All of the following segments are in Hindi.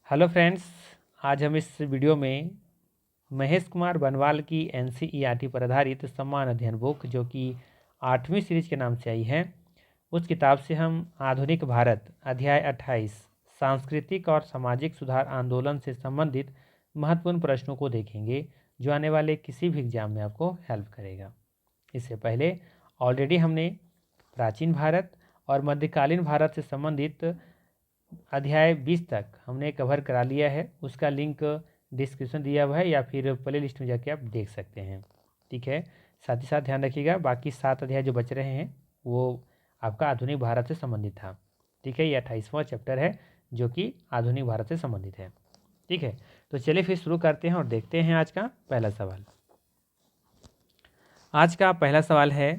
हेलो फ्रेंड्स, आज हम इस वीडियो में महेश कुमार बनवाल की NCERT पर आधारित सम्मान अध्ययन बुक जो कि 8वीं सीरीज के नाम से आई है, उस किताब से हम आधुनिक भारत अध्याय 28 सांस्कृतिक और सामाजिक सुधार आंदोलन से संबंधित महत्वपूर्ण प्रश्नों को देखेंगे जो आने वाले किसी भी एग्जाम में आपको हेल्प करेगा। इससे पहले ऑलरेडी हमने प्राचीन भारत और मध्यकालीन भारत से संबंधित अध्याय 20 तक हमने कवर करा लिया है। उसका लिंक डिस्क्रिप्शन दिया हुआ है या फिर प्ले लिस्ट में जाके आप देख सकते हैं। ठीक है, साथ ही साथ ध्यान रखिएगा बाकी 7 अध्याय जो बच रहे हैं वो आपका आधुनिक भारत से संबंधित था। ठीक है, ये 28वां चैप्टर है जो कि आधुनिक भारत से संबंधित है। ठीक है, तो चलिए फिर शुरू करते हैं और देखते हैं आज का पहला सवाल। आज का पहला सवाल है,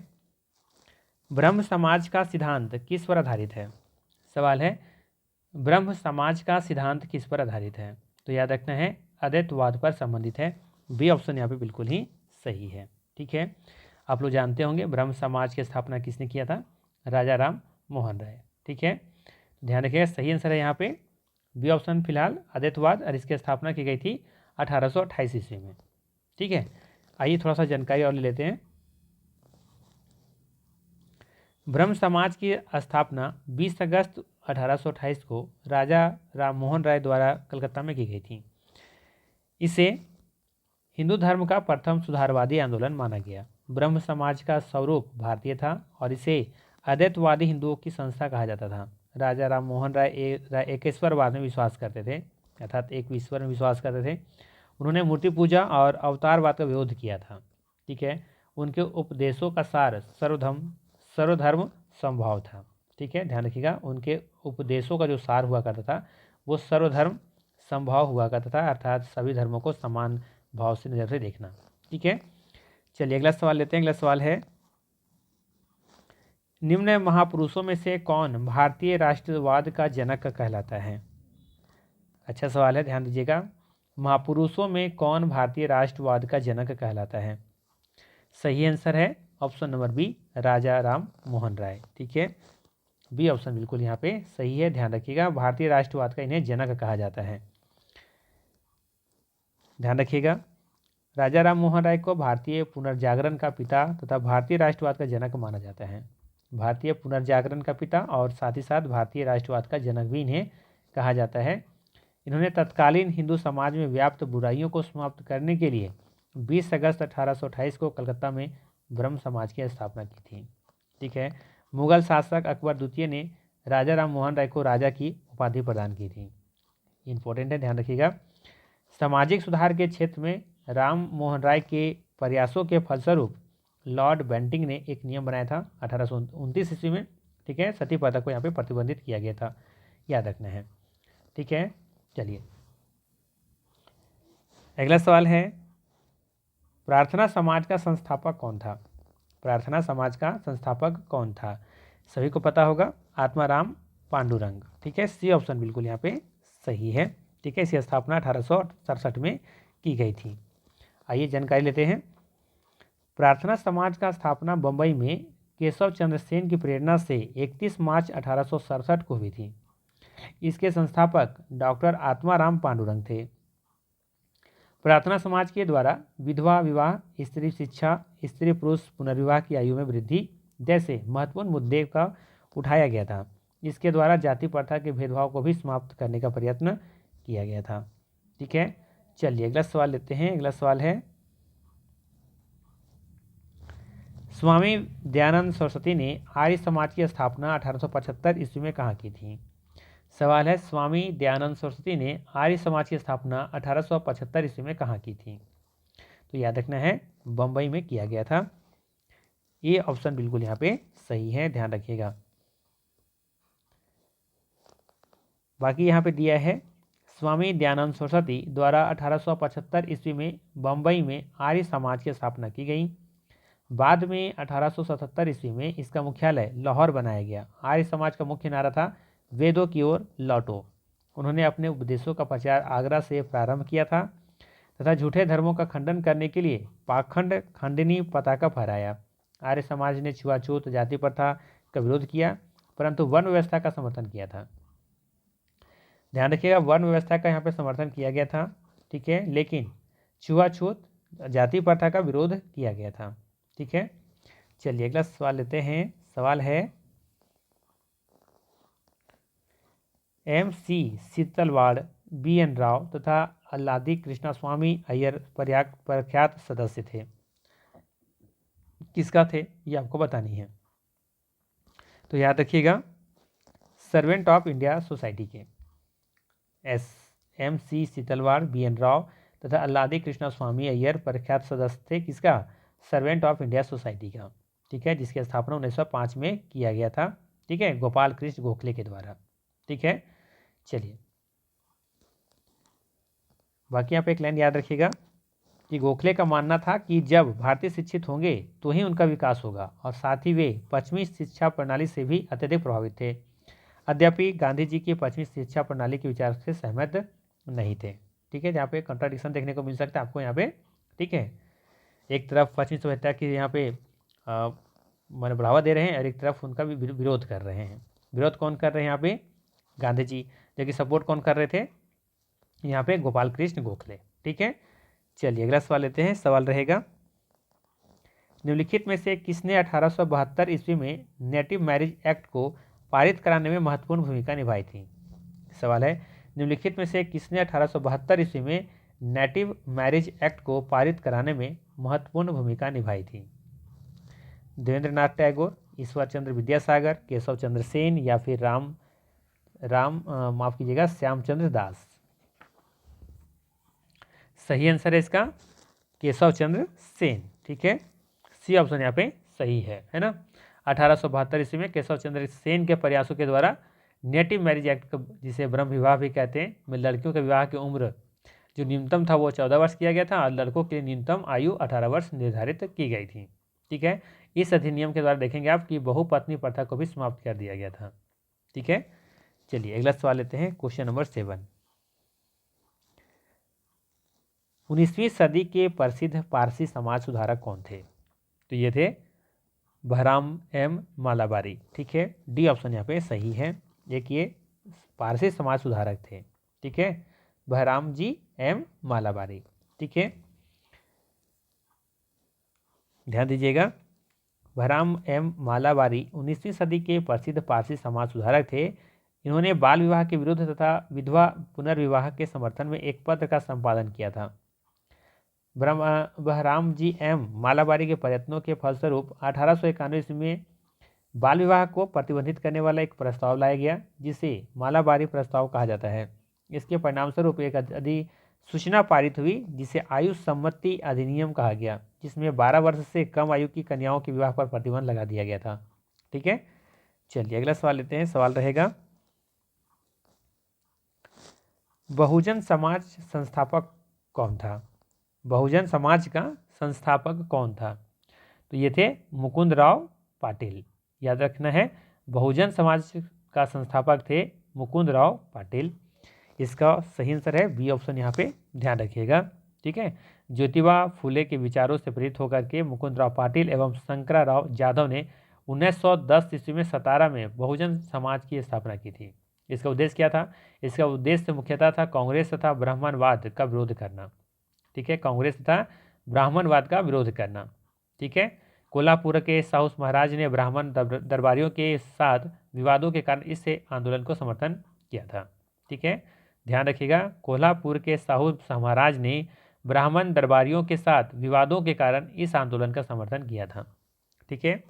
ब्रह्म समाज का सिद्धांत किस पर आधारित है। सवाल है, ब्रह्म समाज का सिद्धांत किस पर आधारित है। तो याद रखना है अद्वैतवाद पर संबंधित है। बी ऑप्शन यहाँ पे बिल्कुल ही सही है। ठीक है, आप लोग जानते होंगे ब्रह्म समाज की स्थापना किसने किया था, राजा राम मोहन राय। ठीक है, ध्यान रखिएगा सही आंसर है यहाँ पे बी ऑप्शन फिलहाल अद्वैतवाद, और इसकी स्थापना की गई थी 1828 ईस्वी में। ठीक है, आइए थोड़ा सा जानकारी और ले लेते हैं। ब्रह्म समाज की स्थापना 20 अगस्त 1828 को राजा राम मोहन राय द्वारा कलकत्ता में की गई थी। इसे हिंदू धर्म का प्रथम सुधारवादी आंदोलन माना गया। ब्रह्म समाज का स्वरूप भारतीय था और इसे अद्वैतवादी हिंदुओं की संस्था कहा जाता था। राजा राम मोहन राय एकेश्वरवाद में विश्वास करते थे, अर्थात एक ईश्वर में विश्वास करते थे। उन्होंने मूर्ति पूजा और अवतारवाद का विरोध किया था। ठीक है, उनके उपदेशों का सार सर्वधर्म समभाव था। ठीक है, ध्यान रखिएगा उनके उपदेशों का जो सार हुआ करता था वो सर्वधर्म समभाव हुआ करता था, अर्थात सभी धर्मों को समान भाव से नजर से देखना। ठीक है, चलिए अगला सवाल लेते हैं। अगला सवाल है, निम्न महापुरुषों में से कौन भारतीय राष्ट्रवाद का जनक कहलाता है। अच्छा सवाल है, ध्यान दीजिएगा। महापुरुषों में कौन भारतीय राष्ट्रवाद का जनक कहलाता है। सही आंसर है ऑप्शन नंबर बी, राजा राम मोहन राय। ठीक है, बी ऑप्शन बिल्कुल यहाँ पे सही है। ध्यान रखिएगा भारतीय राष्ट्रवाद का इन्हें जनक कहा जाता है। ध्यान रखिएगा राजा राम मोहन राय को भारतीय पुनर्जागरण का पिता तथा भारतीय राष्ट्रवाद का जनक माना जाता है। भारतीय पुनर्जागरण का पिता और साथ ही साथ भारतीय राष्ट्रवाद का जनक भी इन्हें कहा जाता है। इन्होंने तत्कालीन हिंदू समाज में व्याप्त बुराइयों को समाप्त करने के लिए 20 अगस्त 1828 को कलकत्ता में ब्रह्म समाज की स्थापना की थी। ठीक है, मुगल शासक अकबर द्वितीय ने राजा राम मोहन राय को राजा की उपाधि प्रदान की थी। इंपॉर्टेंट है, ध्यान रखिएगा। सामाजिक सुधार के क्षेत्र में राम मोहन राय के प्रयासों के फलस्वरूप लॉर्ड बेंटिंग ने एक नियम बनाया था 1829 ईस्वी में। ठीक है, सती प्रथा को यहाँ पे प्रतिबंधित किया गया था, याद रखना है। ठीक है, चलिए अगला सवाल है, प्रार्थना समाज का संस्थापक कौन था। प्रार्थना समाज का संस्थापक कौन था। सभी को पता होगा आत्माराम पांडुरंग। ठीक है, सी ऑप्शन बिल्कुल यहाँ पे सही है। ठीक है, इसकी स्थापना 1867 में की गई थी। आइए जानकारी लेते हैं। प्रार्थना समाज का स्थापना बम्बई में केशव चंद्र सेन की प्रेरणा से 31 मार्च 1867 को हुई थी। इसके संस्थापक डॉक्टर आत्माराम पांडुरंग थे। प्रार्थना समाज के द्वारा विधवा विवाह, स्त्री शिक्षा, स्त्री पुरुष पुनर्विवाह की आयु में वृद्धि जैसे महत्वपूर्ण मुद्दे का उठाया गया था। इसके द्वारा जाति प्रथा के भेदभाव को भी समाप्त करने का प्रयत्न किया गया था। ठीक है, चलिए अगला सवाल लेते हैं। अगला सवाल है, स्वामी दयानंद सरस्वती ने आर्य समाज की स्थापना 1875 ईस्वी में कहाँ की थी। सवाल है, स्वामी दयानंद सरस्वती ने आर्य समाज की स्थापना 1875 ईस्वी में कहाँ की थी। तो याद रखना है बम्बई में किया गया था। ये ऑप्शन बिल्कुल यहाँ पे सही है, ध्यान रखिएगा। बाकी यहाँ पे दिया है स्वामी दयानंद सरस्वती द्वारा 1875 ईस्वी में बम्बई में आर्य समाज की स्थापना की गई। बाद में 1877 ईस्वी में इसका मुख्यालय लाहौर बनाया गया। आर्य समाज का मुख्य नारा था वेदों की ओर लौटो। उन्होंने अपने उपदेशों का प्रचार आगरा से प्रारंभ किया था तथा झूठे धर्मों का खंडन करने के लिए पाखंड खंडनी पताका फहराया। आर्य समाज ने छुआछूत, जाति प्रथा का विरोध किया परंतु वर्ण व्यवस्था का समर्थन किया था। ध्यान रखिएगा, वर्ण व्यवस्था का यहाँ पे समर्थन किया गया था, ठीक है, लेकिन छुआछूत जाति प्रथा का विरोध किया गया था, ठीक है। चलिए अगला सवाल लेते हैं। सवाल है MC शीतलवाड़, BN राव तथा अल्लादी कृष्णस्वामी अय्यर प्रख्यात सदस्य थे। किसका थे ये आपको बतानी है। तो याद रखिएगा, सर्वेंट ऑफ इंडिया सोसाइटी के MC शीतलवाड़, BN राव तथा अल्लादी कृष्णस्वामी अय्यर प्रख्यात सदस्य थे। किसका? सर्वेंट ऑफ इंडिया सोसाइटी का, ठीक है, जिसकी स्थापना 1905 में किया गया था, ठीक है, गोपाल कृष्ण गोखले के द्वारा, ठीक है। चलिए बाकी यहाँ पे एक लाइन याद रखिएगा कि गोखले का मानना था कि जब भारतीय शिक्षित होंगे तो ही उनका विकास होगा, और साथ ही वे पश्चिमी शिक्षा प्रणाली से भी अत्यधिक प्रभावित थे। यद्यपि गांधी जी की पश्चिमी शिक्षा प्रणाली के विचार से सहमत नहीं थे, ठीक है। यहाँ पे कंट्राडिक्शन देखने को मिल सकता है आपको यहाँ पे, ठीक है। एक तरफ पश्चिमी सभ्यता की यहाँ पे मैंने बढ़ावा दे रहे हैं और एक तरफ उनका भी विरोध कर रहे हैं। विरोध कौन कर रहे हैं यहाँ पे? गांधी जी, जबकि सपोर्ट कौन कर रहे थे यहाँ पे? गोपाल कृष्ण गोखले, ठीक है। चलिए अगला सवाल लेते हैं। सवाल रहेगा, निम्नलिखित में से किसने 1872 ईस्वी में नेटिव मैरिज एक्ट को पारित कराने में महत्वपूर्ण भूमिका निभाई थी? सवाल है, निम्नलिखित में से किसने 1872 ईस्वी में नेटिव मैरिज एक्ट को पारित कराने में महत्वपूर्ण भूमिका निभाई थी? देवेंद्र नाथ टैगोर, ईश्वर चंद्र विद्यासागर, केशव चंद्र सेन या फिर श्यामचंद्र दास? सही आंसर है इसका केशव चंद्र सेन, ठीक है। सी ऑप्शन यहाँ पे सही है ना। 1872 ईस्वी में केशव चंद्र सेन के प्रयासों के द्वारा नेटिव मैरिज एक्ट, जिसे ब्रह्म विवाह भी कहते हैं, में लड़कियों के विवाह की उम्र जो न्यूनतम था वो 14 वर्ष किया गया था, और लड़कों के लिए न्यूनतम आयु 18 वर्ष निर्धारित की गई थी, ठीक है। इस अधिनियम के द्वारा देखेंगे आप कि बहुपत्नी प्रथा को भी समाप्त कर दिया गया था, ठीक है। चलिए अगला सवाल लेते हैं, क्वेश्चन नंबर 7। 19वीं सदी के प्रसिद्ध पारसी समाज सुधारक कौन थे? तो ये थे बहराम M मालाबारी, ठीक है। डी ऑप्शन यहाँ पे सही है। एक ये पारसी समाज सुधारक थे, ठीक है, बहराम जी M मालाबारी, ठीक है। ध्यान दीजिएगा, बहराम M मालाबारी 19वीं सदी के प्रसिद्ध पारसी समाज सुधारक थे। इन्होंने बाल विवाह के विरुद्ध तथा विधवा पुनर्विवाह के समर्थन में एक पत्र का संपादन किया था। बहराम जी M मालाबारी के प्रयत्नों के फलस्वरूप 1891 ईस्वी में बाल विवाह को प्रतिबंधित करने वाला एक प्रस्ताव लाया गया, जिसे मालाबारी प्रस्ताव कहा जाता है। इसके परिणामस्वरूप एक अधिसूचना पारित हुई, जिसे आयु सम्मति अधिनियम कहा गया, जिसमें 12 वर्ष से कम आयु की कन्याओं के विवाह पर प्रतिबंध लगा दिया गया था, ठीक है। चलिए अगला सवाल लेते हैं। सवाल रहेगा, बहुजन समाज संस्थापक कौन था? बहुजन समाज का संस्थापक कौन था? तो ये थे मुकुंदराव पाटिल। याद रखना है, बहुजन समाज का संस्थापक थे मुकुंदराव पाटिल। इसका सही आंसर है बी ऑप्शन, यहाँ पे ध्यान रखिएगा, ठीक है। ज्योतिबा फुले के विचारों से प्रेरित होकर के मुकुंदराव पाटिल एवं शंकराराव जाधव ने 1910 ईस्वी में सतारा में बहुजन समाज की स्थापना की थी। इसका उद्देश्य क्या था? इसका उद्देश्य मुख्यतः था कांग्रेस तथा ब्राह्मणवाद का विरोध करना, ठीक है, कांग्रेस तथा ब्राह्मणवाद का विरोध करना, ठीक है। कोल्हापुर के साहू महाराज ने ब्राह्मण दरबारियों के साथ विवादों के कारण इस आंदोलन को समर्थन किया था, ठीक है। ध्यान रखिएगा, कोल्हापुर के साहू महाराज ने ब्राह्मण दरबारियों के साथ विवादों के कारण इस आंदोलन का समर्थन किया था, ठीक है।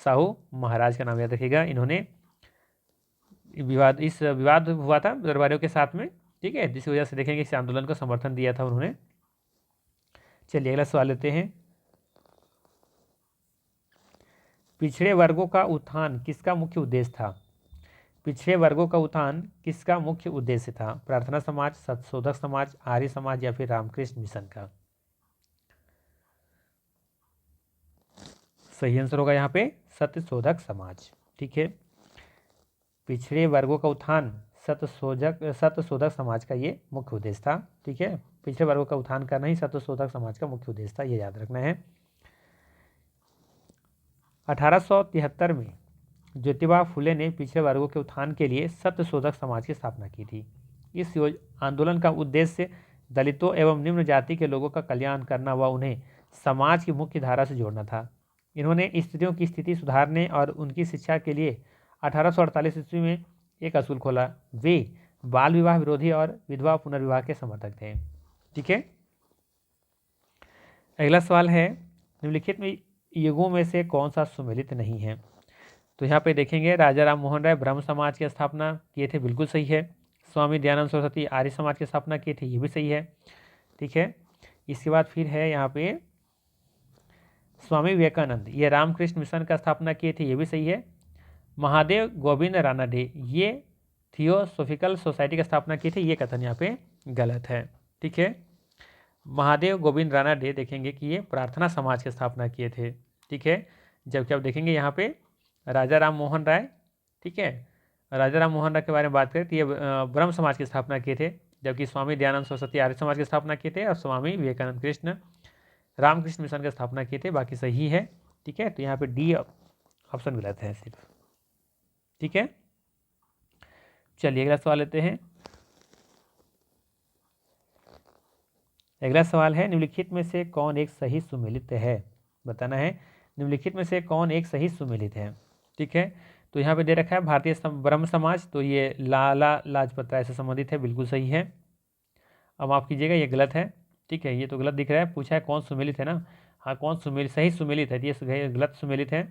साहू महाराज का नाम याद रखिएगा। इन्होंने विवाद हुआ था दरबारियों के साथ में, ठीक है, जिस वजह से देखेंगे इस आंदोलन को समर्थन दिया था उन्होंने। चलिए अगला सवाल लेते हैं। पिछड़े वर्गों का उत्थान किसका मुख्य उद्देश्य था? पिछड़े वर्गों का उत्थान किसका मुख्य उद्देश्य था? प्रार्थना समाज, सत्यशोधक समाज, आर्य समाज या फिर रामकृष्ण मिशन का? सही आंसर होगा यहाँ पे सत्यशोधक समाज, ठीक है। पिछड़े वर्गों का उत्थान सत्यशोधक समाज का ये मुख्य उद्देश्य था, ठीक है। पिछड़े वर्गों का उत्थान करना ही सत्यशोधक समाज का मुख्य उद्देश्य था, ये याद रखना है। 1873 में ज्योतिबा फुले ने पिछड़े वर्गों के उत्थान के लिए सत्यशोधक समाज की स्थापना की थी। इस आंदोलन का उद्देश्य दलितों एवं निम्न जाति के लोगों का कल्याण करना व उन्हें समाज की मुख्य धारा से जोड़ना था। इन्होंने स्त्रियों की स्थिति सुधारने और उनकी शिक्षा के लिए 1848 ईस्वी में एक असूल खोला। वे बाल विवाह विरोधी और विधवा पुनर्विवाह के समर्थक थे। ठीक है, अगला सवाल है, निम्नलिखित में युगों में से कौन सा सुमेलित नहीं है? तो यहाँ पे देखेंगे, राजा राम मोहन राय ब्रह्म समाज की स्थापना किए थे, बिल्कुल सही है। स्वामी दयानंद सरस्वती आर्य समाज की स्थापना किए थे, ये भी सही है। ठीक है, इसके बाद फिर है यहाँ पे स्वामी विवेकानंद, ये रामकृष्ण मिशन का स्थापना किए थे, ये भी सही है। महादेव गोविंद रानाडे, ये थियोसोफिकल सोसाइटी की स्थापना की थी, ये कथन यहाँ पे गलत है। ठीक है, महादेव गोविंद रानाडे देखेंगे कि ये प्रार्थना समाज की स्थापना किए थे। ठीक है, जबकि आप देखेंगे यहाँ पे राजा राम मोहन राय, ठीक है, राजा राम मोहन राय के बारे में बात करें तो ये ब्रह्म समाज की स्थापना किए थे, जबकि स्वामी दयानंद सरस्वती आर्य समाज की स्थापना किए थे और स्वामी विवेकानंद कृष्ण रामकृष्ण मिशन की स्थापना किए थे। बाकी सही है। ठीक है, तो यहाँ पे डी ऑप्शन गलत है सिर्फ। ठीक है, चलिए अगला सवाल लेते हैं। अगला सवाल है, निम्नलिखित में से कौन एक सही सुमेलित है? बताना है निम्नलिखित में से कौन एक सही सुमेलित है। ठीक है, तो यहाँ पे दे रखा है भारतीय ब्रह्म समाज, तो ये लाला लाजपत राय से संबंधित है, बिल्कुल सही है। अब माफ कीजिएगा, ये गलत है। ठीक है, ये तो गलत दिख रहा है, पूछा है कौन सुमेलित है ना। हाँ, कौन सुमेलित, सही सुमेलित है, ये गलत सुमेलित है।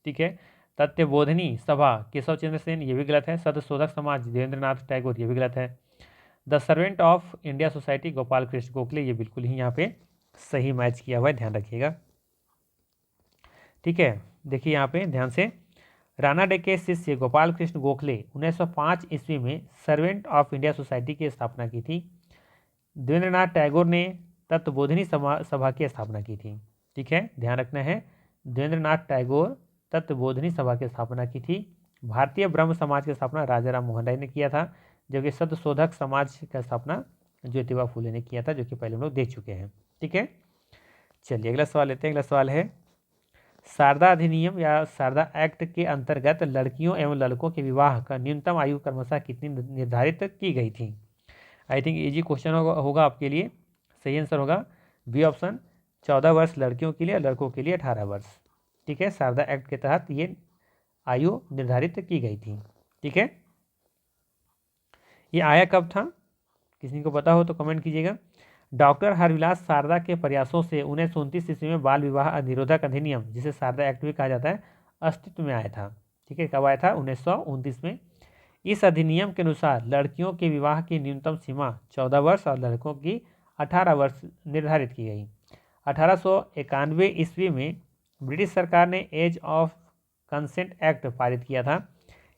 ठीक है, तत्वबोधिनी सभा केशव चंद्र सेन, ये भी गलत है। सत्यशोधक समाज देवेंद्रनाथ टैगोर, ये भी गलत है। The servant of India society Gopal Krishna Gokhale, ये बिल्कुल ही यहाँ पे सही मैच किया हुआ है, ध्यान रखिएगा। ठीक है, देखिए यहाँ पे ध्यान से, रानाडे के शिष्य गोपाल कृष्ण गोखले 1905 ईस्वी में सर्वेंट ऑफ इंडिया सोसाइटी की स्थापना की थी। देवेंद्रनाथ टैगोर ने तत्वबोधिनी सभा की स्थापना की थी। ठीक है, ध्यान रखना है, देवेंद्रनाथ टैगोर तत्वबोधिनी सभा की स्थापना की थी। भारतीय ब्रह्म समाज की स्थापना राजा राम मोहन राय ने किया था, जबकि सत्यशोधक समाज की स्थापना ज्योतिबा फुले ने किया था, जो कि पहले हम लोग देख चुके हैं। ठीक है, चलिए अगला सवाल लेते हैं। अगला सवाल है, शारदा अधिनियम या शारदा एक्ट के अंतर्गत लड़कियों एवं लड़कों के विवाह का न्यूनतम आयु क्रमशः कितनी निर्धारित की गई थी? आई थिंक इजी क्वेश्चन होगा आपके लिए। सही आंसर होगा बी ऑप्शन, 14 वर्ष लड़कियों के लिए, लड़कों के लिए 18 वर्ष। ठीक है, शारदा एक्ट के तहत ये आयु निर्धारित की गई थी। ठीक है, ये आया कब था? किसी को पता हो तो कमेंट कीजिएगा। डॉक्टर हरविलास शारदा के प्रयासों से 1929 ईस्वी में बाल विवाह निरोधक अधिनियम, जिसे शारदा एक्ट भी कहा जाता है, अस्तित्व में आया था। ठीक है, कब आया था? 1929 में। इस अधिनियम के अनुसार लड़कियों के विवाह की न्यूनतम सीमा 14 वर्ष और लड़कों की 18 वर्ष निर्धारित की गई। 1891 ईस्वी में ब्रिटिश सरकार ने एज ऑफ कंसेंट एक्ट पारित किया था।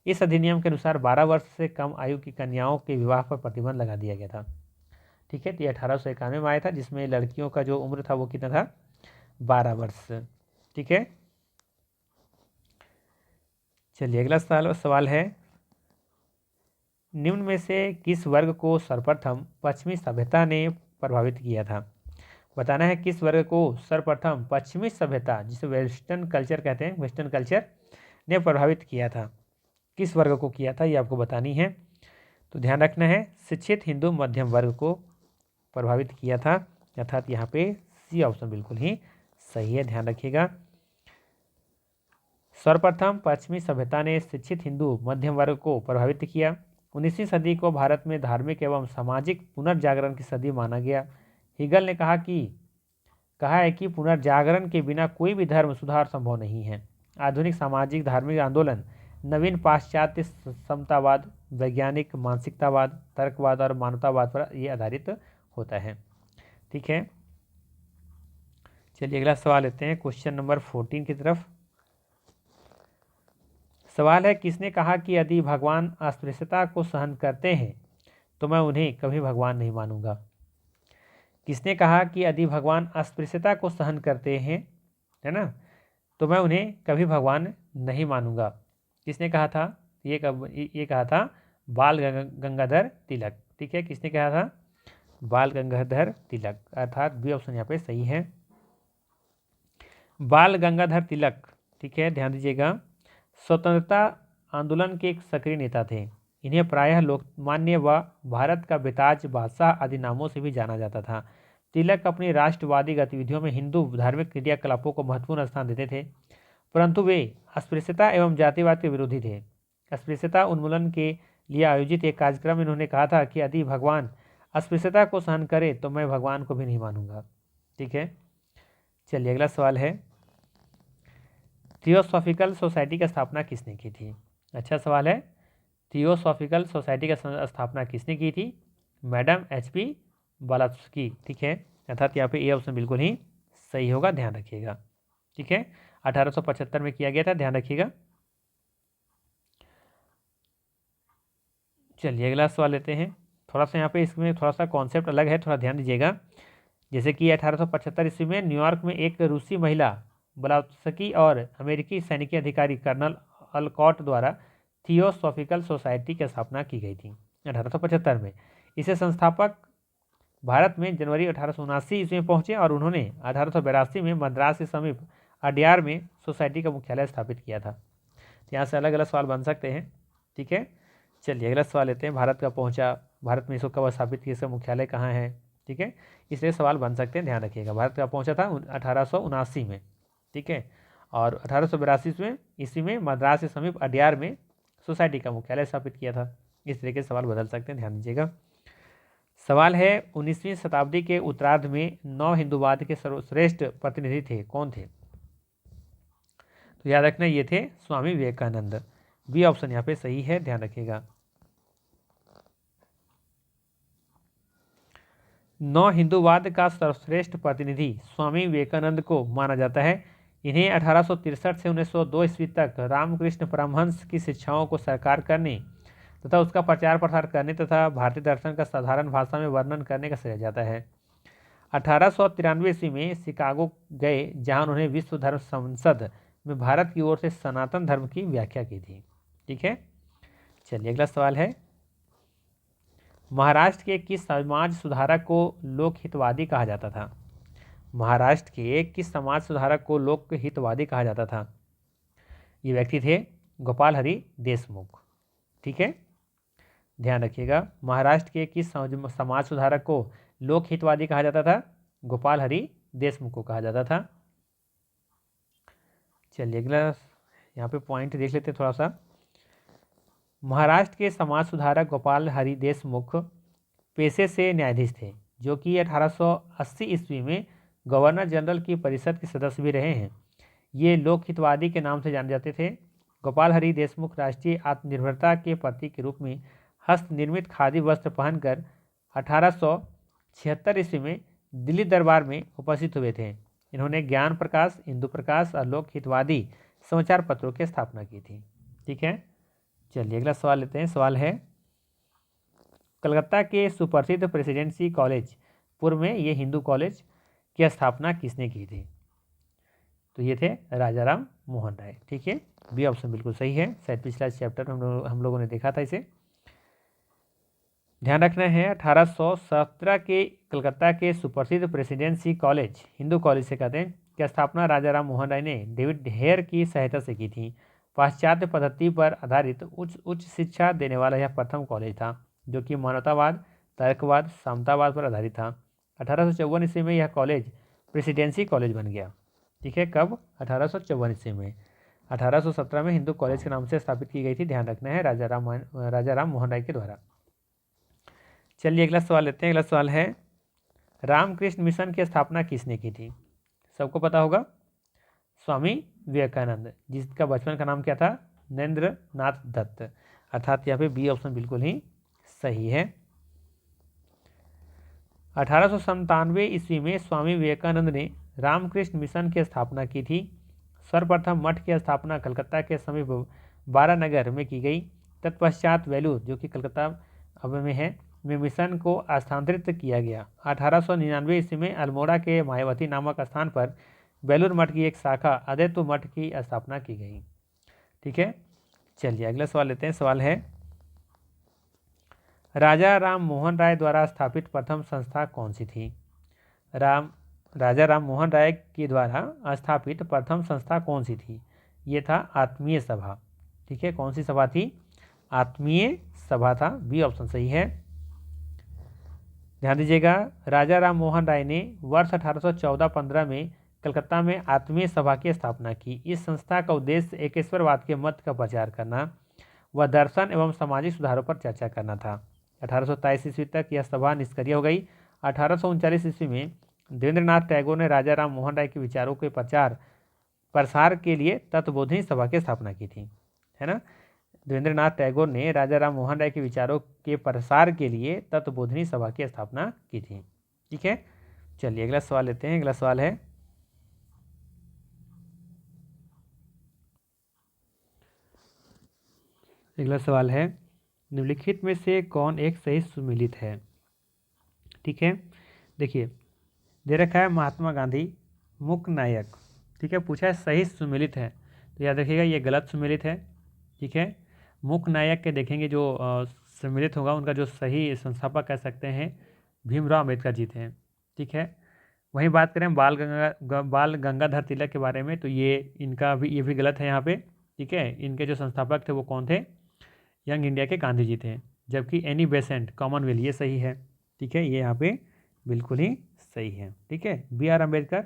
इस अधिनियम के अनुसार 12 वर्ष से कम आयु की कन्याओं के विवाह पर प्रतिबंध लगा दिया गया था। ठीक है, तो ये 1891 में आया था, जिसमें लड़कियों का जो उम्र था वो कितना था? 12 वर्ष। ठीक है, चलिए अगला सवाल है, निम्न में से किस वर्ग को सर्वप्रथम पश्चिमी सभ्यता ने प्रभावित किया था? बताना है किस वर्ग को सर्वप्रथम पश्चिमी सभ्यता, जिसे वेस्टर्न कल्चर कहते हैं, वेस्टर्न कल्चर ने प्रभावित किया था। किस वर्ग को किया था, ये आपको बतानी है। तो ध्यान रखना है, शिक्षित हिंदू मध्यम वर्ग को प्रभावित किया था, अर्थात यहाँ पे सी ऑप्शन बिल्कुल ही सही है, ध्यान रखिएगा। सर्वप्रथम पश्चिमी सभ्यता ने शिक्षित हिंदू मध्यम वर्ग को प्रभावित किया। 19वीं सदी को भारत में धार्मिक एवं सामाजिक पुनर्जागरण की सदी माना गया। हिगल ने कहा है कि पुनर्जागरण के बिना कोई भी धर्म सुधार संभव नहीं है। आधुनिक सामाजिक धार्मिक आंदोलन नवीन पाश्चात्य समतावाद, वैज्ञानिक मानसिकतावाद, तर्कवाद और मानवतावाद पर यह आधारित होता है। ठीक है, चलिए अगला सवाल लेते हैं, क्वेश्चन नंबर 14 की तरफ। सवाल है, किसने कहा कि यदि भगवान अस्पृश्यता को सहन करते हैं तो मैं उन्हें कभी भगवान नहीं मानूंगा? किसने कहा कि यदि भगवान अस्पृश्यता को सहन करते हैं, है ना, तो मैं उन्हें कभी भगवान नहीं मानूंगा? किसने कहा था? ये कहा था बाल गंगाधर तिलक। ठीक है, किसने कहा था? बाल गंगाधर तिलक, अर्थात बी ऑप्शन यहाँ पे सही है, बाल गंगाधर तिलक। ठीक है, ध्यान दीजिएगा, स्वतंत्रता आंदोलन के एक सक्रिय नेता थे। इन्हें प्रायः लोकमान्य व भारत का बेताज बादशाह आदि नामों से भी जाना जाता था। तिलक अपनी राष्ट्रवादी गतिविधियों में हिंदू धार्मिक क्रियाकलापों को महत्वपूर्ण स्थान देते थे, परंतु वे अस्पृश्यता एवं जातिवाद के विरोधी थे। अस्पृश्यता उन्मूलन के लिए आयोजित एक कार्यक्रम में इन्होंने कहा था कि यदि भगवान अस्पृश्यता को सहन करे तो मैं भगवान को भी नहीं मानूंगा। ठीक है, चलिए अगला सवाल है, थियोसॉफिकल सोसाइटी की स्थापना किसने की थी? अच्छा सवाल है, थियोसॉफिकल सोसाइटी की स्थापना किसने की थी? Madam HP Blavatsky. ठीक है, अर्थात यहाँ पे ए ऑप्शन बिल्कुल ही सही होगा, ध्यान रखिएगा। ठीक है, 1875 में किया गया था, ध्यान रखिएगा। चलिए अगला सवाल लेते हैं। थोड़ा सा यहाँ पे इसमें थोड़ा सा कॉन्सेप्ट अलग है, थोड़ा ध्यान दीजिएगा। जैसे कि 1875 ईस्वी में न्यूयॉर्क में एक रूसी महिला ब्लावत्स्की और अमेरिकी सैनिकी अधिकारी कर्नल अलकॉट द्वारा थियोसॉफिकल सोसाइटी की स्थापना की गई थी 1875 में। इसे संस्थापक भारत में जनवरी 1879 ईस्वी में पहुंचे और उन्होंने 1882 में मद्रास के समीप अड्यार में सोसाइटी का मुख्यालय स्थापित किया था। यहाँ से अलग अलग सवाल बन सकते हैं। ठीक है, चलिए अगला सवाल लेते हैं। भारत में इसको कब स्थापित किया, इसका मुख्यालय कहाँ है? ठीक है, इसलिए सवाल बन सकते हैं, ध्यान रखिएगा। भारत का पहुंचा था 1879 में। ठीक है, और 1882 ईस्वी में मद्रास के समीप अड्यार में सोसाइटी का मुख्यालय स्थापित किया था। इस तरीके से सवाल बदल सकते हैं, ध्यान दीजिएगा। सवाल है, 19वीं शताब्दी के उत्तरार्ध में नव हिंदूवाद के सर्वश्रेष्ठ प्रतिनिधि थे, कौन थे? तो याद रखना ये थे स्वामी विवेकानंद। बी ऑप्शन यहाँ पे सही है, ध्यान रखिएगा। नव हिंदूवाद का सर्वश्रेष्ठ प्रतिनिधि स्वामी विवेकानंद को माना जाता है। इन्हें 1863 से 1902 ईस्वी तक रामकृष्ण परमहंस की शिक्षाओं को साकार करने तथा उसका प्रचार प्रसार करने तथा भारतीय दर्शन का साधारण भाषा में वर्णन करने का श्रेय जाता है। 1893 ईस्वी में शिकागो गए, जहां उन्होंने विश्व धर्म संसद में भारत की ओर से सनातन धर्म की व्याख्या की थी। ठीक है, चलिए अगला सवाल है, महाराष्ट्र के किस समाज सुधारक को लोक हितवादी कहा जाता था? महाराष्ट्र के किस समाज सुधारक को लोक हितवादी कहा जाता था? ये व्यक्ति थे गोपाल हरि देशमुख। ठीक है, ध्यान रखिएगा। महाराष्ट्र के किस समाज सुधारक को लोक हितवादी कहा जाता था? गोपाल हरि देशमुख को कहा जाता था। चलिए अगला यहाँ पे पॉइंट देख लेते हैं थोड़ा सा। महाराष्ट्र के समाज सुधारक गोपाल हरि देशमुख पेशे से न्यायाधीश थे, जो कि 1880 ईस्वी में गवर्नर जनरल की परिषद के सदस्य भी रहे हैं। ये लोक हितवादी के नाम से जाने जाते थे। गोपाल हरि देशमुख राष्ट्रीय आत्मनिर्भरता के प्रतीक के रूप में हस्त निर्मित खादी वस्त्र पहनकर 1876 ईस्वी में दिल्ली दरबार में उपस्थित हुए थे। इन्होंने ज्ञान प्रकाश, हिंदू प्रकाश और लोक हितवादी समाचार पत्रों की स्थापना की थी। ठीक है, चलिए अगला सवाल लेते हैं। सवाल है, कलकत्ता के सुप्रसिद्ध प्रेसिडेंसी कॉलेज पूर्व में ये हिंदू कॉलेज की स्थापना किसने की थी? तो ये थे राजा राम मोहन राय। ठीक है, बी ऑप्शन बिल्कुल सही है। शायद पिछला चैप्टर हम लोगों ने देखा था इसे, ध्यान रखना है। 1817 के कलकत्ता के सुप्रसिद्ध प्रेसिडेंसी कॉलेज, हिंदू कॉलेज से कहते हैं, की स्थापना राजा राम मोहन राय ने डेविड हेयर की सहायता से की थी। पाश्चात्य पद्धति पर आधारित उच्च शिक्षा देने वाला यह प्रथम कॉलेज था, जो कि मानवतावाद, तर्कवाद, समतावाद पर आधारित था। 1854 ईस्वी में यह कॉलेज प्रेसिडेंसी कॉलेज बन गया। ठीक है, कब? 1854 ईस्वी में। 1817 में हिंदू कॉलेज के नाम से स्थापित की गई थी, ध्यान रखना है, राजा राम मोहन राय के द्वारा। चलिए अगला सवाल लेते हैं। अगला सवाल है, रामकृष्ण मिशन की स्थापना किसने की थी? सबको पता होगा, स्वामी विवेकानंद, जिसका बचपन का नाम क्या था? नरेंद्र नाथ दत्त। अर्थात यहाँ पे बी ऑप्शन बिल्कुल ही सही है। 1897 ईस्वी में स्वामी विवेकानंद ने रामकृष्ण मिशन की स्थापना की थी। सर्वप्रथम मठ की स्थापना कलकत्ता के समीप बारानगर में की गई। तत्पश्चात वेलूर, जो कि कलकत्ता अब में है, में मिशन को स्थानांतरित किया गया। 1899 ईस्वी में अल्मोड़ा के मायावती नामक स्थान पर बेलूर मठ की एक शाखा अद्वैत मठ की स्थापना की गई। ठीक है, चलिए अगला सवाल लेते हैं। सवाल है, राजा राम मोहन राय द्वारा स्थापित प्रथम संस्था कौन सी थी? राजा राम मोहन राय के द्वारा स्थापित प्रथम संस्था कौन सी थी? ये था आत्मीय सभा। ठीक है, कौन सी सभा थी? आत्मीय सभा था, बी ऑप्शन सही है। ध्यान दीजिएगा, राजा राम मोहन राय ने वर्ष 1814-15 में कलकत्ता में आत्मीय सभा की स्थापना की। इस संस्था का उद्देश्य एकेश्वरवाद के मत का प्रचार करना व दर्शन एवं सामाजिक सुधारों पर चर्चा करना था। 1827 ईस्वी तक यह सभा निष्क्रिय हो गई। 1839 ईस्वी में देवेंद्रनाथ टैगोर ने राजा राम मोहन राय के विचारों के प्रसार के लिए तत्वबोधिनी सभा की स्थापना की थी, है ना। देवेंद्रनाथ टैगोर ने राजा राम मोहन राय के विचारों के प्रसार के लिए तत्वबोधिनी सभा की स्थापना की थी। ठीक है, चलिए अगला सवाल लेते हैं। अगला सवाल है, निम्नलिखित में से कौन एक सही सुमेलित है? ठीक है, देखिए दे रखा है महात्मा गांधी मुख्य नायक, ठीक है, पूछा है सही सुमेलित है, तो याद रखिएगा ये गलत सुमेलित है। ठीक है, मुख्य नायक के देखेंगे जो सम्मिलित होगा उनका जो सही संस्थापक कह सकते हैं भीमराव अम्बेडकर जी थे। ठीक है, वहीं बात करें बाल गंगाधर तिलक के बारे में, तो ये भी गलत है यहाँ पे। ठीक है, इनके जो संस्थापक थे वो कौन थे? यंग इंडिया के गांधी जी थे। जबकि एनी बेसेंट कॉमनवेल्थ ये सही है। ठीक है, ये यहाँ पे बिल्कुल ही सही है। ठीक है, बी आर अम्बेडकर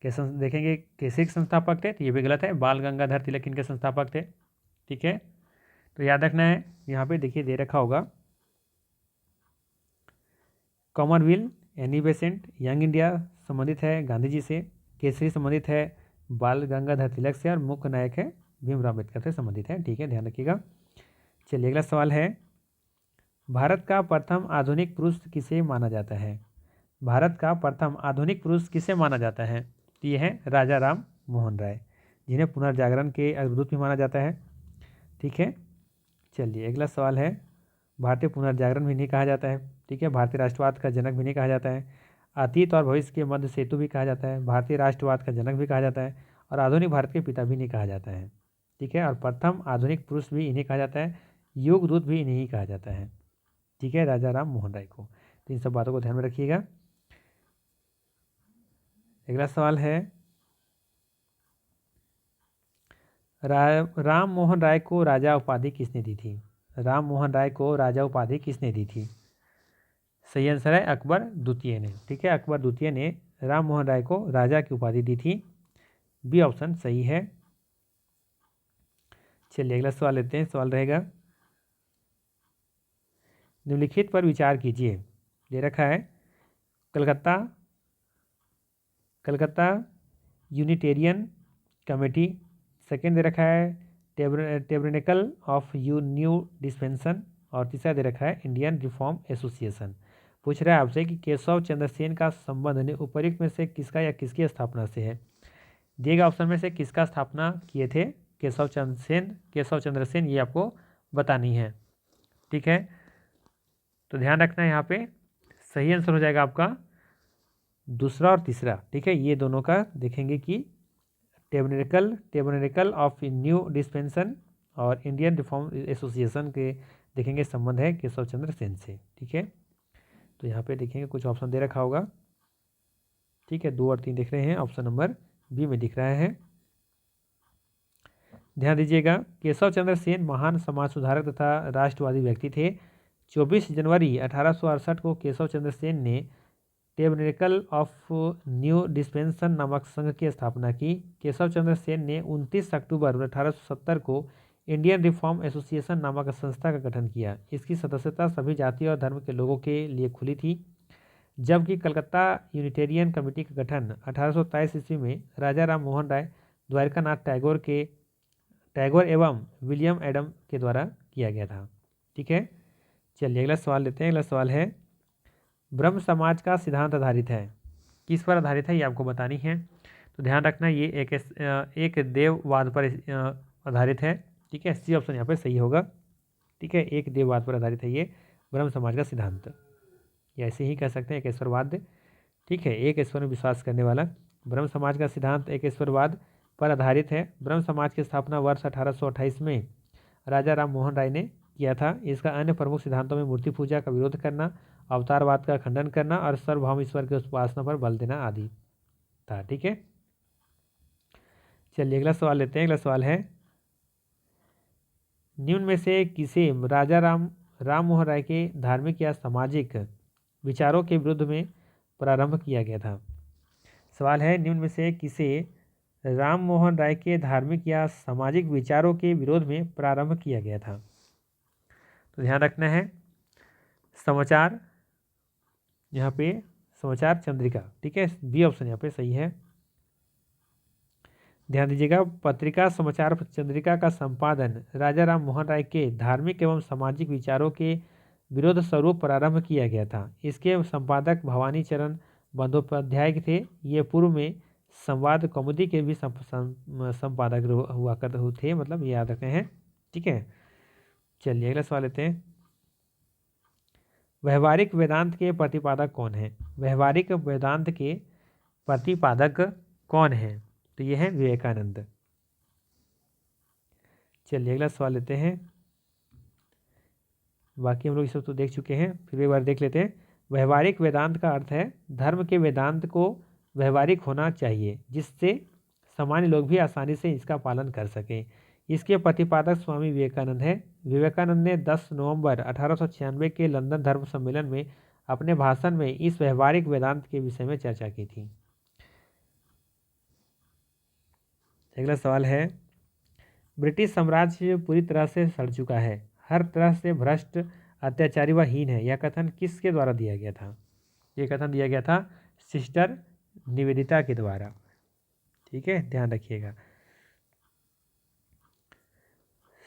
के देखेंगे कैसे संस्थापक थे, तो ये भी गलत है। बाल गंगाधर तिलक इनके संस्थापक थे। ठीक है, तो याद रखना है, यहाँ पे देखिए दे रखा होगा Commonwealth, Annie Besant, young India संबंधित है गांधी जी से, केसरी संबंधित है बाल गंगाधर तिलक से, और मुख्य नायक है भीमराव अम्बेडकर से संबंधित है। ठीक है, ध्यान रखिएगा। चलिए अगला सवाल है, भारत का प्रथम आधुनिक पुरुष किसे माना जाता है? भारत का प्रथम आधुनिक पुरुष किसे माना जाता है? तो ये है राजा राम मोहन राय, जिन्हें पुनर्जागरण के अग्रदूत भी माना जाता है। ठीक है, चलिए अगला सवाल है, भारतीय पुनर्जागरण भी नहीं कहा जाता है। ठीक है, भारतीय राष्ट्रवाद का जनक भी नहीं कहा जाता है, अतीत और भविष्य के मध्य सेतु भी कहा जाता है, भारतीय राष्ट्रवाद का जनक भी कहा जाता है, और आधुनिक भारत के पिता भी नहीं कहा जाता है। ठीक है, और प्रथम आधुनिक पुरुष भी इन्हें कहा जाता है, युग दूत भी इन्हें ही कहा जाता है। ठीक है, राजा राम मोहन राय को। तो इन सब बातों को ध्यान में रखिएगा। अगला सवाल है, राम मोहन राय को राजा उपाधि किसने दी थी? राम मोहन राय को राजा उपाधि किसने दी थी? सही आंसर है अकबर द्वितीय ने। ठीक है, अकबर द्वितीय ने राम मोहन राय को राजा की उपाधि दी थी, बी ऑप्शन सही है। चलिए अगला सवाल लेते हैं। सवाल रहेगा, निम्नलिखित पर विचार कीजिए। दे रखा है कलकत्ता यूनिटेरियन कमेटी, सेकेंड दे रखा है टेबरनेकल ऑफ न्यू डिस्पेंसन, और तीसरा दे रखा है इंडियन रिफॉर्म एसोसिएशन। पूछ रहा है आपसे कि केशव चंद्र सेन का संबंध उपर्युक्त में से किसका या किसकी स्थापना से है? दिएगा ऑप्शन में से किसका स्थापना किए थे केशव चंद्र सेन, ये आपको बतानी है। ठीक है, तो ध्यान रखना है यहाँ पे सही आंसर हो जाएगा आपका दूसरा और तीसरा। ठीक है, ये दोनों का देखेंगे कि टेबरनेकल ऑफ न्यू डिस्पेंसन और इंडियन रिफॉर्म एसोसिएशन के देखेंगे संबंध है केशव चंद्र सेन से। ठीक है, तो यहाँ पे देखेंगे कुछ ऑप्शन दे रखा होगा। ठीक है, 2 और 3 दिख रहे हैं, ऑप्शन नंबर बी में दिख रहा है। ध्यान दीजिएगा, केशव चंद्र सेन महान समाज सुधारक तथा राष्ट्रवादी व्यक्ति थे। 24 जनवरी 1868 को केशव चंद्र सेन ने टेबरनेकल ऑफ न्यू डिस्पेंसन नामक संघ की स्थापना की। केशव चंद्र सेन ने 29 अक्टूबर 1870 को इंडियन रिफॉर्म एसोसिएशन नामक संस्था का गठन किया। इसकी सदस्यता सभी जाति और धर्म के लोगों के लिए खुली थी। जबकि कलकत्ता यूनिटेरियन कमेटी का गठन 1823 ईस्वी में राजा राम मोहन राय, द्वारकानाथ टैगोर एवं विलियम एडम के द्वारा किया गया था। ठीक है, चलिए अगला सवाल लेते हैं। अगला सवाल है, ब्रह्म समाज का सिद्धांत आधारित है, किस पर आधारित है ये आपको बतानी है। तो ध्यान रखना ये एक देववाद पर आधारित है। ठीक है, सी ऑप्शन यहाँ पे सही होगा। ठीक है, एक देववाद पर आधारित है ये ब्रह्म समाज का सिद्धांत, या ऐसे ही कह सकते हैं एक ईश्वरवाद। ठीक है, एक ईश्वर में विश्वास करने वाला ब्रह्म समाज का सिद्धांत एक ईश्वरवाद पर आधारित है। ब्रह्म समाज की स्थापना वर्ष 1828 में राजा राम मोहन राय ने किया था। इसका अन्य प्रमुख सिद्धांतों में मूर्ति पूजा का विरोध करना, अवतारवाद का खंडन करना और सर्वभौम ईश्वर की उपासना पर बल देना आदि था। ठीक है, चलिए अगला सवाल लेते हैं। अगला सवाल है, निम्न में से किसे राजा राम मोहन राय के धार्मिक या सामाजिक विचारों के विरुद्ध में प्रारंभ किया गया था? सवाल है, निम्न में से किसे राम मोहन राय के धार्मिक या सामाजिक विचारों के विरोध में प्रारंभ किया गया था? तो ध्यान रखना है, समाचार, यहाँ पे समाचार चंद्रिका, ठीक है, बी ऑप्शन यहाँ पे सही है। ध्यान दीजिएगा, पत्रिका समाचार चंद्रिका का संपादन राजा राम मोहन राय के धार्मिक एवं सामाजिक विचारों के विरोध स्वरूप प्रारंभ किया गया था। इसके संपादक भवानी चरण बंदोपाध्याय थे। ये पूर्व में संवाद कौमुदी के भी संपादक हुआ करते थे, मतलब ये याद रखते हैं, ठीक है। चलिए अगला सवाल लेते हैं। व्यवहारिक वेदांत के प्रतिपादक कौन है? व्यवहारिक वेदांत के प्रतिपादक कौन है? तो ये है विवेकानंद। चलिए अगला सवाल लेते हैं। बाकी हम लोग ये सब तो देख चुके हैं, फिर एक बार देख लेते हैं। व्यवहारिक वेदांत का अर्थ है धर्म के वेदांत को व्यवहारिक होना चाहिए, जिससे सामान्य लोग भी आसानी से इसका पालन कर सकें। इसके प्रतिपादक स्वामी विवेकानंद है। विवेकानंद ने 10 नवंबर 1896 के लंदन धर्म सम्मेलन में अपने भाषण में इस व्यवहारिक वेदांत के विषय में चर्चा की थी। अगला सवाल है, ब्रिटिश साम्राज्य पूरी तरह से सड़ चुका है, हर तरह से भ्रष्ट, अत्याचारी व हीन है, यह कथन किसके द्वारा दिया गया था? यह कथन दिया गया था सिस्टर निवेदिता के द्वारा, ठीक है, ध्यान रखिएगा।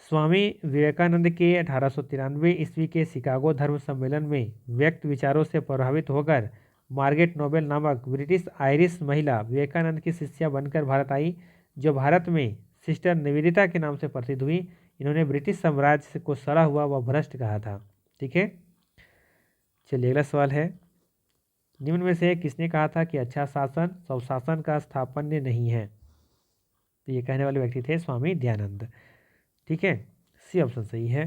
स्वामी विवेकानंद के 1893 ईस्वी के शिकागो धर्म सम्मेलन में व्यक्त विचारों से प्रभावित होकर मार्गरेट नोबेल नामक ब्रिटिश आयरिश महिला विवेकानंद की शिष्या बनकर भारत आई, जो भारत में सिस्टर निवेदिता के नाम से प्रसिद्ध हुई। इन्होंने ब्रिटिश साम्राज्य को सड़ा हुआ व भ्रष्ट कहा था, ठीक है। चलिए अगला सवाल है, निम्न में से किसने कहा था कि अच्छा शासन स्वशासन का स्थापन्य नहीं है? तो ये कहने वाले व्यक्ति थे स्वामी दयानंद, ठीक है, सी ऑप्शन सही है।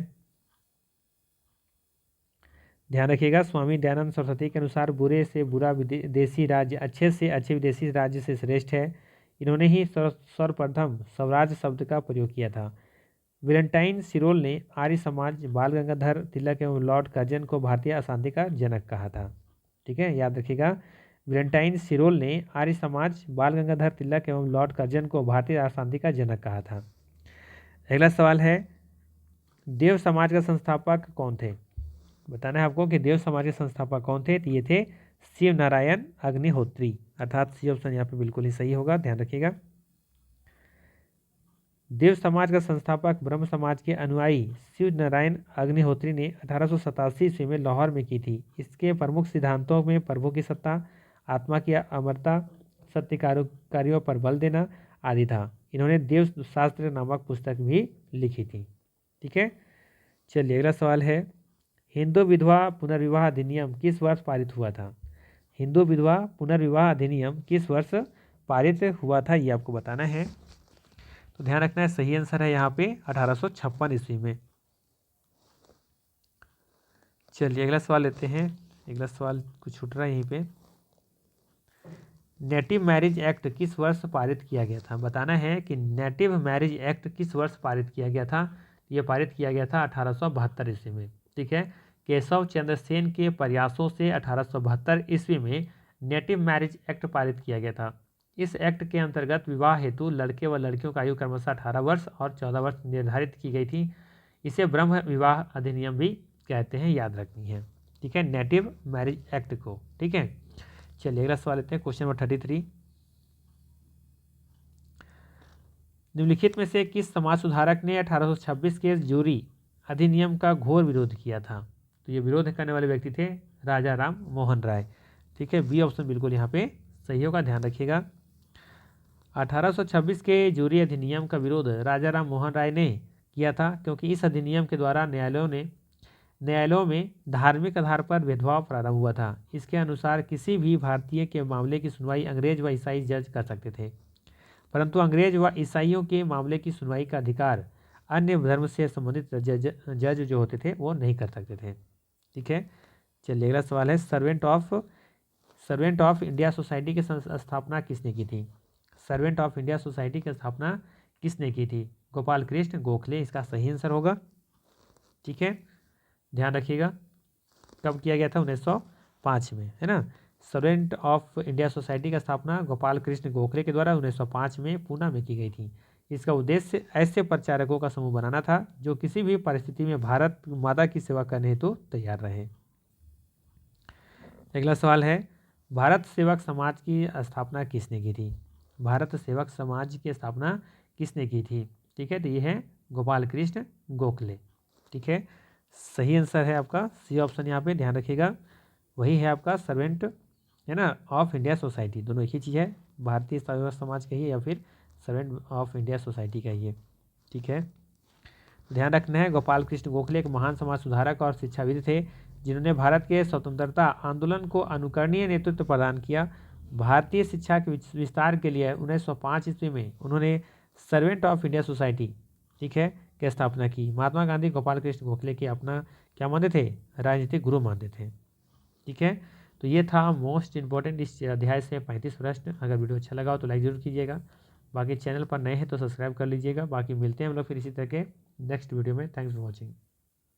ध्यान रखिएगा, स्वामी दयानंद सरस्वती के अनुसार बुरे से बुरा विदेशी राज्य अच्छे से अच्छे विदेशी राज्य से श्रेष्ठ है। इन्होंने ही सर्वप्रथम स्वराज शब्द का प्रयोग किया था। वेलेंटाइन सिरोल ने आर्य समाज, बाल गंगाधर तिलक एवं लॉर्ड कर्जन को भारतीय अशांति का जनक कहा था, ठीक है, याद रखिएगा। वेलेंटाइन सिरोल ने आर्य समाज, बाल गंगाधर तिलक एवं लॉर्ड कर्जन को भारतीय अशांति का जनक कहा था। अगला सवाल है, देव समाज का संस्थापक कौन थे? बताना है आपको कि देव समाज के संस्थापक कौन थे। तो ये थे शिव नारायण अग्निहोत्री, अर्थात सी ऑप्शन यहाँ पे बिल्कुल ही सही होगा, ध्यान रखिएगा। देव समाज का संस्थापक ब्रह्म समाज के अनुयायी शिव नारायण अग्निहोत्री ने 1887 ईस्वी में लाहौर में की थी। इसके प्रमुख सिद्धांतों में प्रभु की सत्ता, आत्मा की अमरता, सत्य कार्यों पर बल देना आदि था। इन्होंने देव शास्त्र नामक पुस्तक भी लिखी थी, ठीक है। चलिए अगला सवाल है, हिंदू विधवा पुनर्विवाह अधिनियम किस वर्ष पारित हुआ था? हिंदू विधवा पुनर्विवाह अधिनियम किस वर्ष पारित हुआ था, ये आपको बताना है। तो ध्यान रखना है, सही आंसर है यहाँ पे 1856 ईस्वी में। चलिए अगला सवाल लेते हैं। अगला सवाल कुछ छूट रहा है यहीं पे। नेटिव मैरिज एक्ट किस वर्ष पारित किया गया था? बताना है कि नेटिव मैरिज एक्ट किस वर्ष पारित किया गया था। ये पारित किया गया था 1872 ईस्वी में, ठीक है। केशव चंद्र सेन के प्रयासों से 1872 ईस्वी में नेटिव मैरिज एक्ट पारित किया गया था। इस एक्ट के अंतर्गत विवाह हेतु लड़के व लड़कियों का आयु क्रमशः 18 वर्ष और 14 वर्ष निर्धारित की गई थी। इसे ब्रह्म विवाह अधिनियम भी कहते हैं, याद रखनी है, ठीक है, नेटिव मैरिज एक्ट को, ठीक है। चलिए अगला सवाल लेते हैं, क्वेश्चन नंबर 33। निम्नलिखित में से किस समाज सुधारक ने 1826 के जूरी अधिनियम का घोर विरोध किया था? तो ये विरोध करने वाले व्यक्ति थे राजा राम मोहन राय, ठीक है, बी ऑप्शन बिल्कुल यहाँ पे सही होगा, ध्यान रखिएगा। 1826 के जूरी अधिनियम का विरोध राजा राम मोहन राय ने किया था, क्योंकि इस अधिनियम के द्वारा न्यायालयों में धार्मिक आधार पर भेदभाव प्रारंभ हुआ था। इसके अनुसार किसी भी भारतीय के मामले की सुनवाई अंग्रेज व ईसाई जज कर सकते थे, परंतु अंग्रेज व ईसाइयों के मामले की सुनवाई का अधिकार अन्य धर्म से संबंधित जज जो होते थे वो नहीं कर सकते थे, ठीक है। चलिए अगला सवाल है, सर्वेंट ऑफ इंडिया सोसाइटी की स्थापना किसने की थी? सर्वेंट ऑफ इंडिया सोसाइटी की स्थापना किसने की थी? गोपाल कृष्ण गोखले इसका सही आंसर होगा, ठीक है, ध्यान रखिएगा। कब किया गया था? 1905 में, है ना। सर्वेंट ऑफ इंडिया सोसाइटी का स्थापना गोपाल कृष्ण गोखले के द्वारा 1905 में पूना में की गई थी। इसका उद्देश्य ऐसे प्रचारकों का समूह बनाना था जो किसी भी परिस्थिति में भारत माता की सेवा करने हेतु तैयार रहे। अगला सवाल है, भारत सेवक समाज की स्थापना किसने की थी? भारत सेवक समाज की स्थापना किसने की थी? ठीक है, तो ये है गोपाल कृष्ण गोखले। ठीक है, सही आंसर है आपका सी ऑप्शन यहाँ पे, ध्यान रखिएगा। वही है आपका सर्वेंट, है ना, ऑफ इंडिया सोसाइटी। दोनों एक ही चीज़ है, भारतीय सेवक समाज का ही या फिर सर्वेंट ऑफ इंडिया सोसाइटी का ही है। ठीक है, ध्यान रखना है, गोपाल कृष्ण गोखले एक महान समाज सुधारक और शिक्षाविद थे जिन्होंने भारत के स्वतंत्रता आंदोलन को अनुकरणीय नेतृत्व प्रदान किया। भारतीय शिक्षा के विस्तार के लिए 1905 ईस्वी में उन्होंने सर्वेंट ऑफ इंडिया सोसाइटी, ठीक है, की स्थापना की। महात्मा गांधी गोपाल कृष्ण गोखले के अपना क्या मानते थे? राजनीतिक गुरु मानते थे। ठीक है, तो ये था मोस्ट इंपॉर्टेंट इस अध्याय से 35 प्रश्न। अगर वीडियो अच्छा लगा हो तो लाइक जरूर कीजिएगा। बाकी चैनल पर नए हैं तो सब्सक्राइब कर लीजिएगा। बाकी मिलते हैं हम लोग फिर इसी तरह के नेक्स्ट वीडियो में। Thanks for watching.